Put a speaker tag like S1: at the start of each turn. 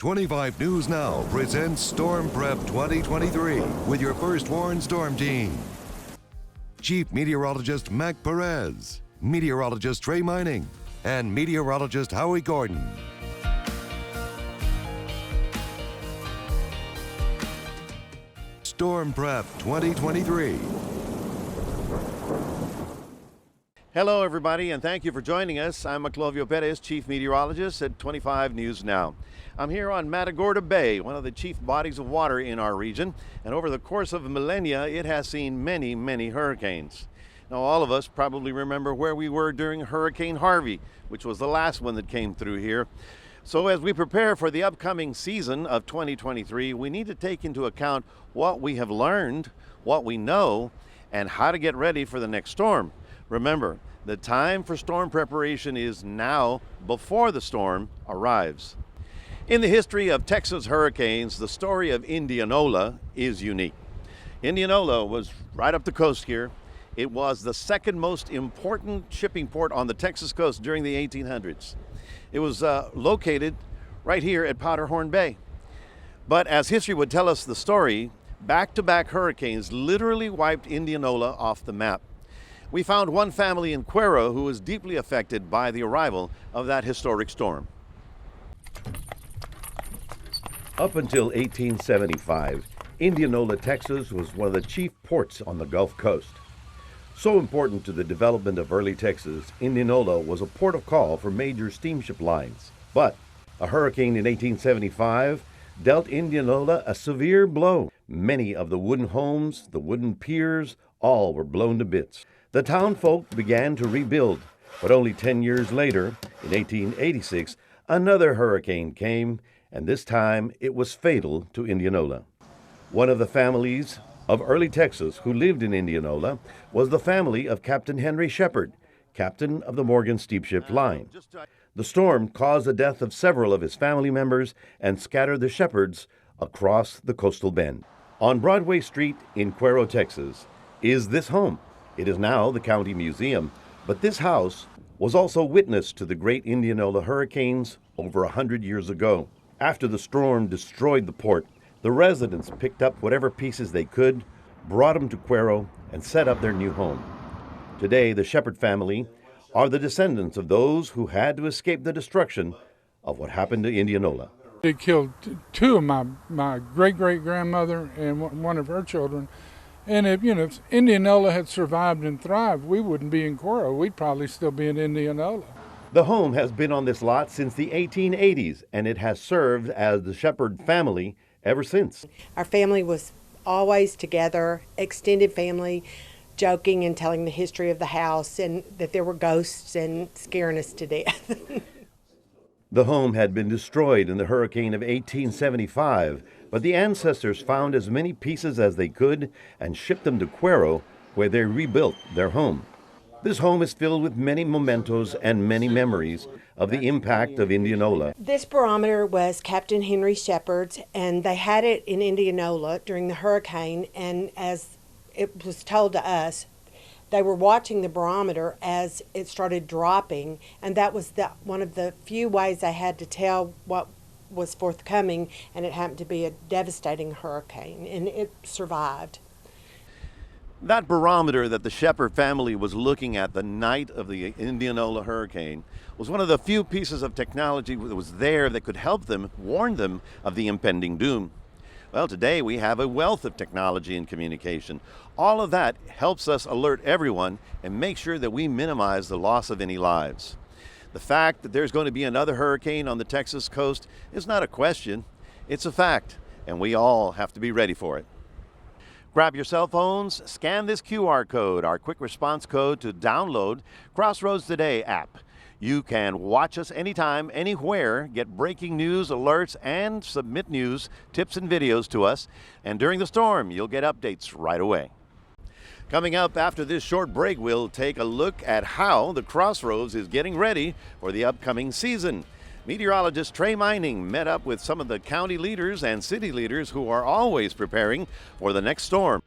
S1: 25 News Now presents Storm Prep 2023 with your first warned storm team. Chief Meteorologist Mac Perez, Meteorologist Trey Mining, and Meteorologist Howie Gordon. Storm Prep 2023.
S2: Hello, everybody, and thank you for joining us. I'm Meteorologist Perez, Chief Meteorologist at 25 News Now. I'm here on Matagorda Bay, one of the chief bodies of water in our region, and over the course of millennia, it has seen many, many hurricanes. Now, all of us probably remember where we were during Hurricane Harvey, which was the last one that came through here. So as we prepare for the upcoming season of 2023, we need to take into account what we have learned, what we know, and how to get ready for the next storm. Remember, the time for storm preparation is now, before the storm arrives. In the history of Texas hurricanes, the story of Indianola is unique. Indianola was right up the coast here. It was the second most important shipping port on the Texas coast during the 1800s. It was located right here at Powderhorn Bay. But as history would tell us the story, back-to-back hurricanes literally wiped Indianola off the map. We found one family in Cuero who was deeply affected by the arrival of that historic storm. Up until 1875, Indianola, Texas was one of the chief ports on the Gulf Coast. So important to the development of early Texas, Indianola was a port of call for major steamship lines. But a hurricane in 1875 dealt Indianola a severe blow. Many of the wooden homes, the wooden piers, all were blown to bits. The townfolk began to rebuild, but only 10 years later, in 1886, another hurricane came, and this time it was fatal to Indianola. One of the families of early Texas who lived in Indianola was the family of Captain Henry Shepherd, captain of the Morgan steamship line. The storm caused the death of several of his family members and scattered the Shepherds across the coastal bend. On Broadway Street in Cuero, Texas, is this home. It is now the county museum, but this house was also witness to the great Indianola hurricanes over 100 years ago. After the storm destroyed the port, the residents picked up whatever pieces they could, brought them to Cuero, and set up their new home. Today, the Shepherd family are the descendants of those who had to escape the destruction of what happened to Indianola.
S3: It killed two of my great-great-grandmother and one of her children. And if Indianola had survived and thrived, we wouldn't be in Cuero. We'd probably still be in Indianola.
S2: The home has been on this lot since the 1880s, and it has served as the Shepherd family ever since.
S4: Our family was always together, extended family, joking and telling the history of the house and that there were ghosts and scaring us to death.
S2: The home had been destroyed in the hurricane of 1875, but the ancestors found as many pieces as they could and shipped them to Cuero, where they rebuilt their home. This home is filled with many mementos and many memories of the impact of Indianola.
S4: This barometer was Captain Henry Shepherd's, and they had it in Indianola during the hurricane, and as it was told to us, they were watching the barometer as it started dropping, and that was one of the few ways they had to tell what was forthcoming, and it happened to be a devastating hurricane, and it survived.
S2: That barometer that the Shepherd family was looking at the night of the Indianola hurricane was one of the few pieces of technology that was there that could help them, warn them of the impending doom. Well, today we have a wealth of technology and communication. All of that helps us alert everyone and make sure that we minimize the loss of any lives. The fact that there's going to be another hurricane on the Texas coast is not a question, it's a fact, and we all have to be ready for it. Grab your cell phones, scan this QR code, our quick response code to download Crossroads Today app. You can watch us anytime, anywhere, get breaking news, alerts, and submit news, tips, and videos to us. And during the storm, you'll get updates right away. Coming up after this short break, we'll take a look at how the Crossroads is getting ready for the upcoming season. Meteorologist Trey Mining met up with some of the county leaders and city leaders who are always preparing for the next storm.